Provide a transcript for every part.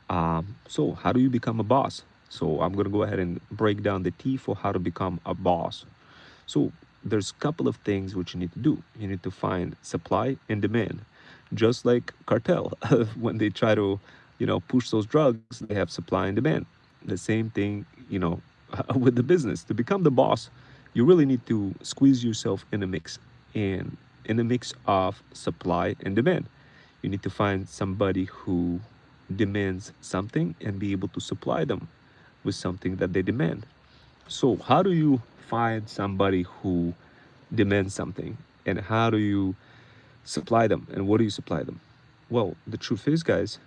So how do you become a boss? So I'm going to go ahead and break down the T for how to become a boss. So there's a couple of things which you need to do. You need to find supply and demand. Just like cartel, when they try to, push those drugs, they have supply and demand. The same thing, with the business. To become the boss, you really need to squeeze yourself in a mix, and in a mix of supply and demand. You need to find somebody who demands something and be able to supply them with something that they demand. So, how do you find somebody who demands something, and how do you supply them, and what do you supply them? Well, the truth is, guys,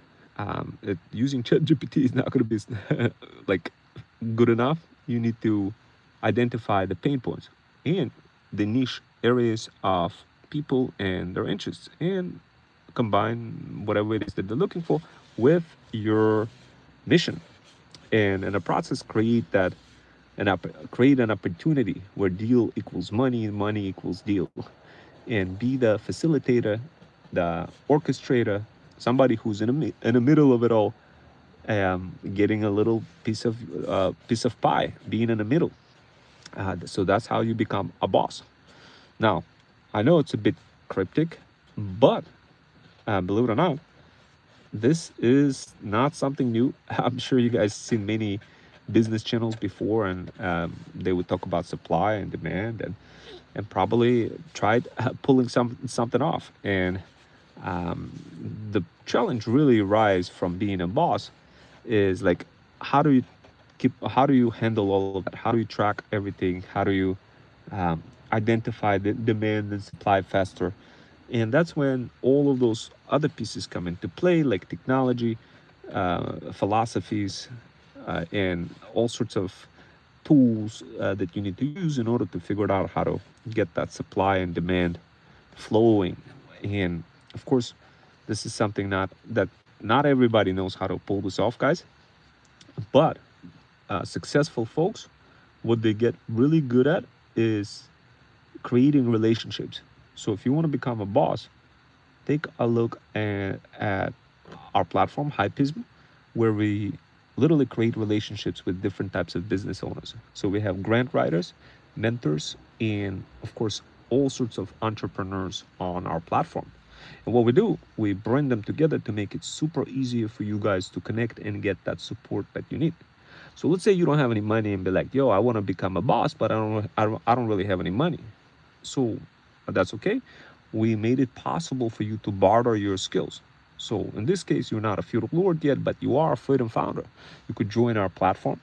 using ChatGPT is not going to be like good enough. You need to identify the pain points and the niche areas of people and their interests, and combine whatever it is that they're looking for with your mission, and in the process create an opportunity where deal equals money and money equals deal, and be the facilitator, the orchestrator, somebody who's in the middle of it all, getting a little piece of pie, being in the middle. So that's how you become a boss. Now, I know it's a bit cryptic, but believe it or not, this is not something new. I'm sure you guys seen many business channels before, and they would talk about supply and demand, and probably tried pulling something off. And um, the challenge really rise from being a boss is like, how do you how do you handle all of that? How do you track everything? How do you um, identify the demand and supply faster? And that's when all of those other pieces come into play, like technology, philosophies, and all sorts of tools that you need to use in order to figure out how to get that supply and demand flowing. And of course, this is something not everybody knows how to pull this off, guys. But successful folks, what they get really good at is creating relationships. So if you want to become a boss, take a look at our platform, Hypism, where we literally create relationships with different types of business owners. So we have grant writers, mentors, and of course, all sorts of entrepreneurs on our platform. And what we do, we bring them together to make it super easier for you guys to connect and get that support that you need. So let's say you don't have any money and be like, yo, I want to become a boss, but I don't really have any money. So that's okay. We made it possible for you to barter your skills. So in this case, you're not a feudal lord yet, but you are a freedom founder. You could join our platform.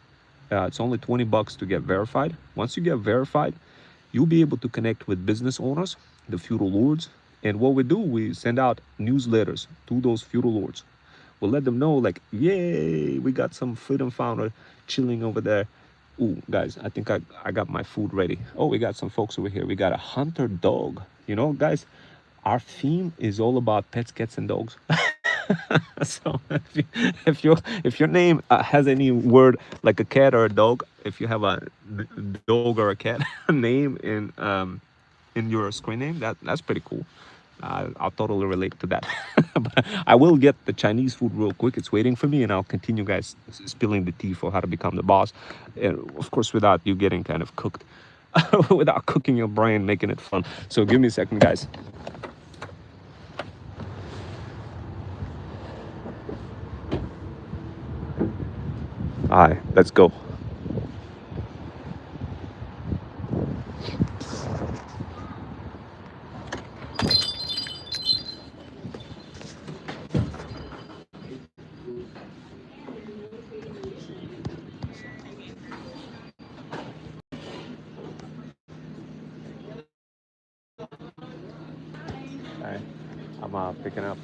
It's only $20 to get verified. Once you get verified, you'll be able to connect with business owners, the feudal lords. And what we do, we send out newsletters to those feudal lords. We'll let them know, like, yay, we got some freedom founder chilling over there. Ooh, guys, I think I got my food ready. Oh, we got some folks over here. We got a hunter dog. Guys, our theme is all about pets, cats, and dogs. So if your name has any word like a cat or a dog, if you have a dog or a cat name in your screen name, that's pretty cool. I'll totally relate to that. But I will get the Chinese food real quick. It's waiting for me, and I'll continue, guys, spilling the tea for how to become the boss. And of course, without you getting kind of cooked, without cooking your brain, making it fun. So give me a second, guys. All right, let's go. All right, I'm picking up.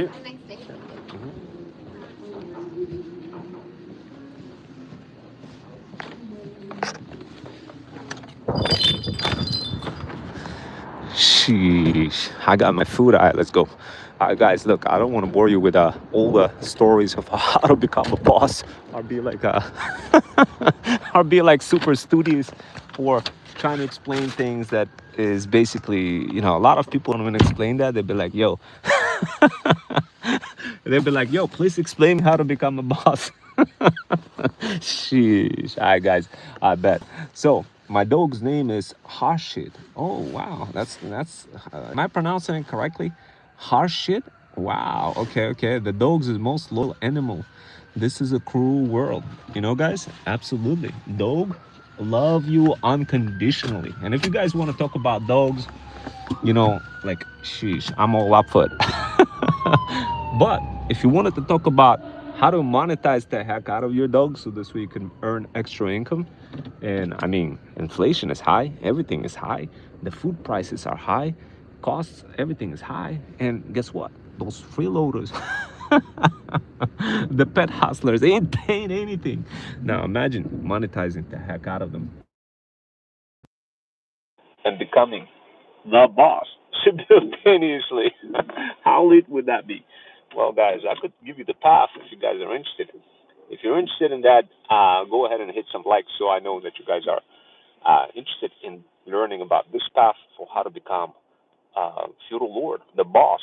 you. Have a nice day. Sheesh. I got my food. All right, let's go. All right, guys, look, I don't want to bore you with all the stories of how to become a boss or be like or be like super studious for trying to explain things that is basically, a lot of people when explain that, they'd be like, yo, they'd be like, yo, please explain how to become a boss. Sheesh. All right, guys, I bet. So my dog's name is Harshit. Oh wow, that's. Am I pronouncing it correctly? Harshit. Wow. Okay. Okay. The dog's is most loyal animal. This is a cruel world. Guys. Absolutely. Dog love you unconditionally. And if you guys want to talk about dogs, like sheesh, I'm all up for it. But if you wanted to talk about how to monetize the heck out of your dog so this way you can earn extra income, and I mean, inflation is high, everything is high, the food prices are high, costs, everything is high, and guess what? Those freeloaders, the pet hustlers, they ain't paying anything. Now imagine monetizing the heck out of them and becoming the boss simultaneously. How lit would that be? Well, guys, I could give you the path if you guys are interested. If you're interested in that, go ahead and hit some likes so I know that you guys are interested in learning about this path for how to become feudal lord, the boss.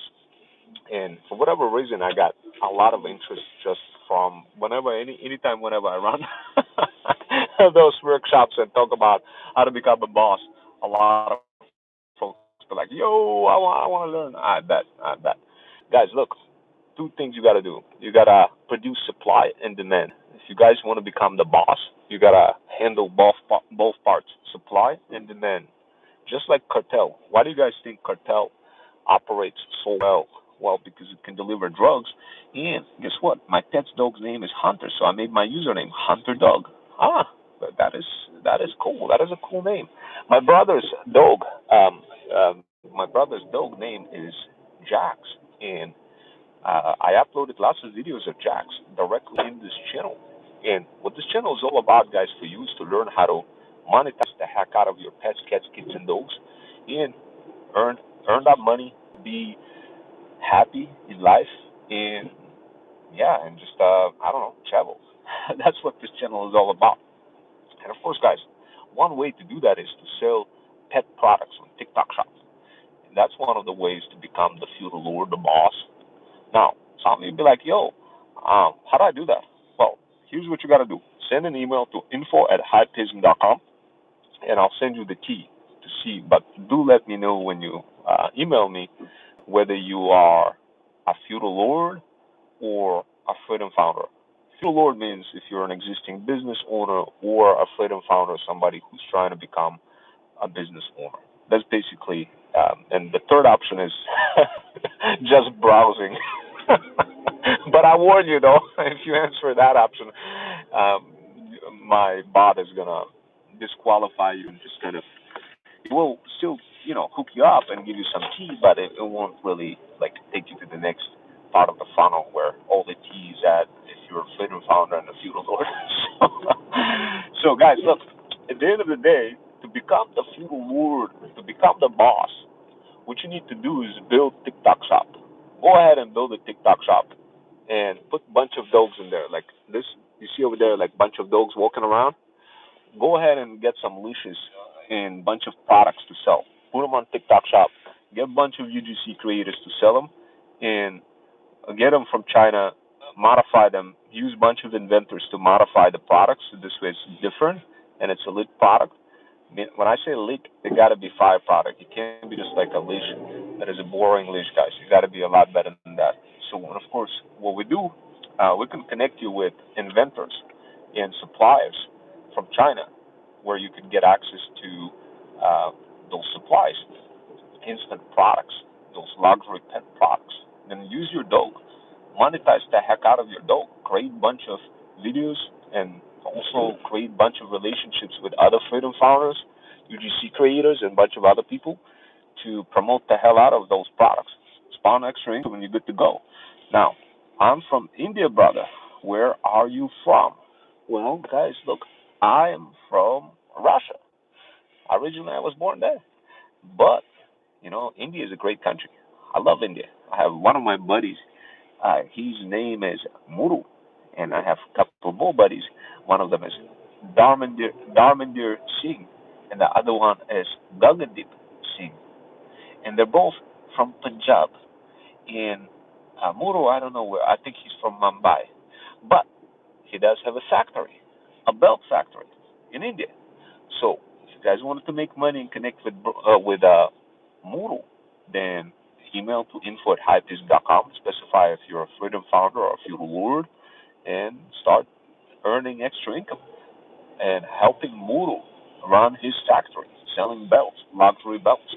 And for whatever reason, I got a lot of interest just from anytime whenever I run those workshops and talk about how to become a boss. A lot of folks be like, "Yo, I want to learn." I bet, guys. Look, two things you got to do. You got to produce supply and demand. If you guys want to become the boss, you got to handle both parts, supply and demand. Just like cartel. Why do you guys think cartel operates so well? Well, because it can deliver drugs. And guess what? My pet's dog's name is Hunter, so I made my username Hunter Dog. Ah, that is cool. That is a cool name. My brother's dog, my brother's dog name is Jax, and I uploaded lots of videos of Jax directly in this channel. And what this channel is all about, guys, for you is to learn how to monetize the heck out of your pets, cats, kids, and dogs, and earn earn that money, be happy in life, and yeah, and just I don't know, travel. That's what this channel is all about. And of course, guys, one way to do that is to sell pet products on TikTok Shop. And that's one of the ways to become the feudal lord, the boss. Now, some of you be like, yo, how do I do that? Well, here's what you got to do. Send an email to info@hypeism.com, and I'll send you the key to see. But do let me know when you email me whether you are a feudal lord or a freedom founder. Feudal lord means if you're an existing business owner, or a freedom founder, somebody who's trying to become a business owner. That's basically, and the third option is just browsing. But I warn you though, if you answer that option, um, my bot is gonna disqualify you and just kind of, it will still, hook you up and give you some tea, but it won't really like take you to the next part of the funnel where all the tea is at if you're a freedom founder and a feudal lord. So guys, look, at the end of the day, to become the feudal lord, to become the boss, what you need to do is build TikTok shop. Go ahead and build a TikTok shop and put a bunch of dogs in there. Like this, you see over there, like bunch of dogs walking around. Go ahead and get some leashes and bunch of products to sell. Put them on TikTok shop. Get a bunch of UGC creators to sell them, and get them from China. Modify them. Use a bunch of inventors to modify the products. So this way, it's different and it's a lit product. When I say lit, it got to be fire product. It can't be just like a leash that is a boring leash, guys. You got to be a lot better than that. So, of course, what we do, we can connect you with inventors and suppliers from China, where you can get access to those supplies, instant products, those luxury pet products. Then use your dog, monetize the heck out of your dog, create a bunch of videos, and also create a bunch of relationships with other freedom founders, UGC creators, and a bunch of other people to promote the hell out of those products. spawn extra income, and you're good to go. Now, I'm from India, brother. Where are you from? Well, guys, look, I am from Russia. Originally, I was born there. But, India is a great country. I love India. I have one of my buddies, his name is Muru, and I have a couple more buddies. One of them is Darmandir Singh, and the other one is Gagandeep Singh. And they're both from Punjab. And Muru, I don't know where. I think he's from Mumbai. But he does have a factory, a belt factory in India. So if you guys wanted to make money and connect with Muru, then email to info@hypebeast.com. Specify if you're a freedom founder or a feudal lord, and start earning extra income and helping Muru run his factory, selling belts, luxury belts.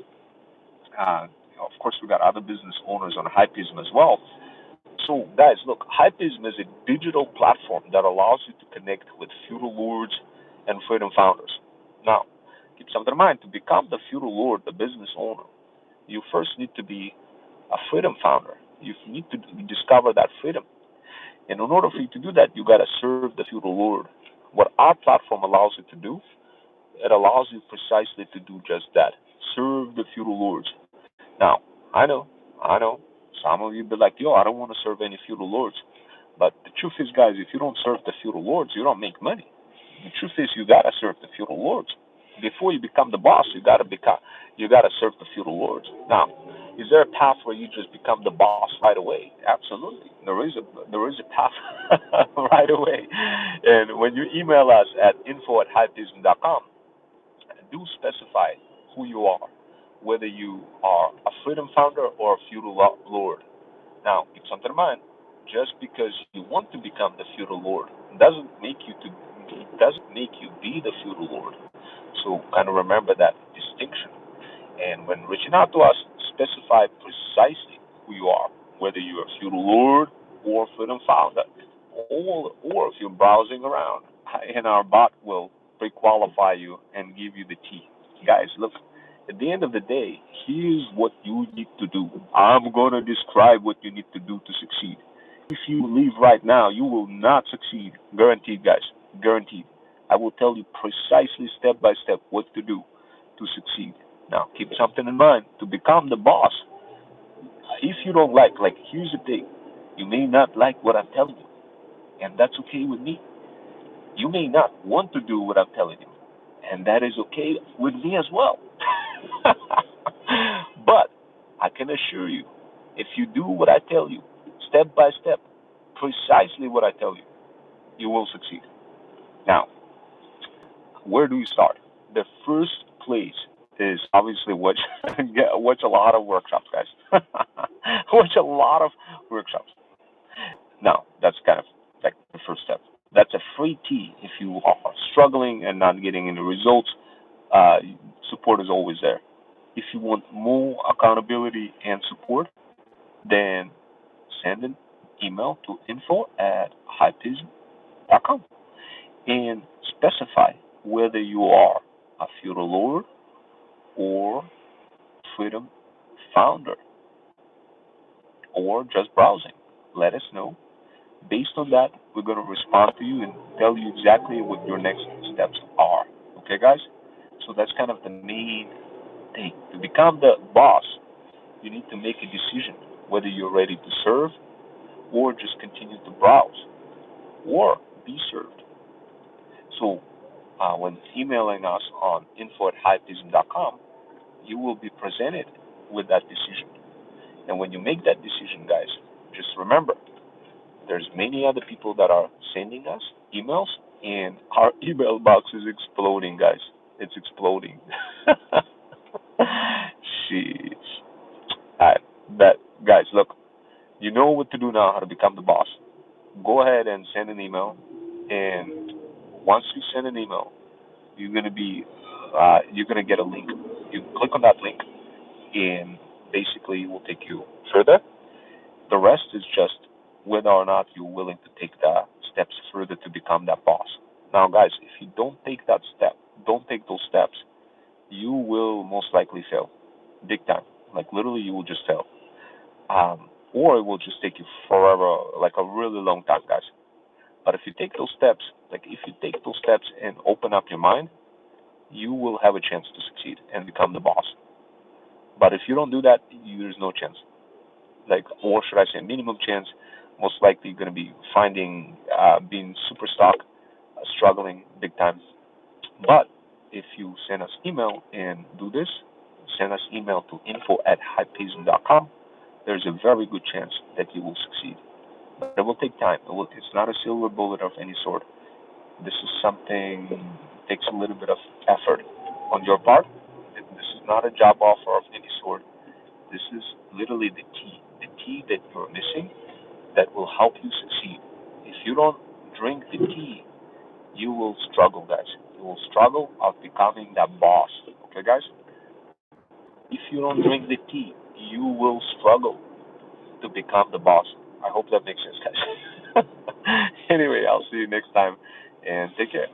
Of course, we got other business owners on Hypeism as well. So, guys, look, Hypeism is a digital platform that allows you to connect with feudal lords and freedom founders. Now, keep something in mind. To become the feudal lord, the business owner, you first need to be a freedom founder. You need to discover that freedom. And in order for you to do that, you got to serve the feudal lord. What our platform allows you to do, it allows you precisely to do just that. Serve the feudal lords. Now, I know, some of you be like, yo, I don't want to serve any feudal lords. But the truth is, guys, if you don't serve the feudal lords, you don't make money. The truth is, you gotta serve the feudal lords. Before you become the boss, you gotta serve the feudal lords. Now, is there a path where you just become the boss right away? Absolutely, there is a path right away. And when you email us at info@hypeism.com, do specify who you are, whether you are a freedom founder or a feudal lord. Now, keep something in mind. Just because you want to become the feudal lord doesn't make you be the feudal lord. So kind of remember that distinction. And when reaching out to us, specify precisely who you are, whether you're a feudal lord or freedom founder, or if you're browsing around, and our bot will pre-qualify you and give you the tea. Guys, look, at the end of the day, here's what you need to do. I'm going to describe what you need to do to succeed. If you leave right now, you will not succeed. Guaranteed, guys. Guaranteed. I will tell you precisely step by step what to do to succeed. Now, keep something in mind. To become the boss, if you don't here's the thing. You may not like what I'm telling you, and that's okay with me. You may not want to do what I'm telling you, and that is okay with me as well. But I can assure you, if you do what I tell you, step by step, precisely what I tell you, you will succeed. Now, where do you start? The first place is obviously watch a lot of workshops, guys. Watch a lot of workshops. Now, that's kind of like the first step. That's a free tea if you are struggling and not getting any results. Uh, Support is always there. If you want more accountability and support, then send an email to info@hypeism.com and specify whether you are a feudal lord or freedom founder or just browsing. Let us know. Based on that, we're going to respond to you and tell you exactly what your next steps are. Okay, guys? So that's kind of the main thing. To become the boss, you need to make a decision whether you're ready to serve or just continue to browse or be served. So when emailing us on info@hypeism.com, you will be presented with that decision. And when you make that decision, guys, just remember, there's many other people that are sending us emails, and our email box is exploding, guys. It's exploding. Jeez. That guys, look, you know what to do now, how to become the boss. Go ahead and send an email, and once you send an email, you're gonna get a link. You click on that link, and basically it will take you further. The rest is just whether or not you're willing to take the steps further to become that boss. Now, guys, if you don't take those steps, you will most likely fail, big time. Like literally, you will just fail. or it will just take you forever, like a really long time, guys. But if you take those steps, and open up your mind, you will have a chance to succeed and become the boss. But if you don't do that, there's no chance. Like, or should I say, minimum chance. Most likely, you're going to be finding being super stuck, struggling big time. But if you send us email and do this, send us email to info@hypeism.com. There's a very good chance that you will succeed. But it will take time. It's not a silver bullet of any sort. This is something takes a little bit of effort on your part. This is not a job offer of any sort. This is literally the tea that you're missing that will help you succeed. If you don't drink the tea, you will struggle, guys. You will struggle of becoming that boss. Okay, guys? If you don't drink the tea, you will struggle to become the boss. I hope that makes sense, guys. Anyway, I'll see you next time and take care.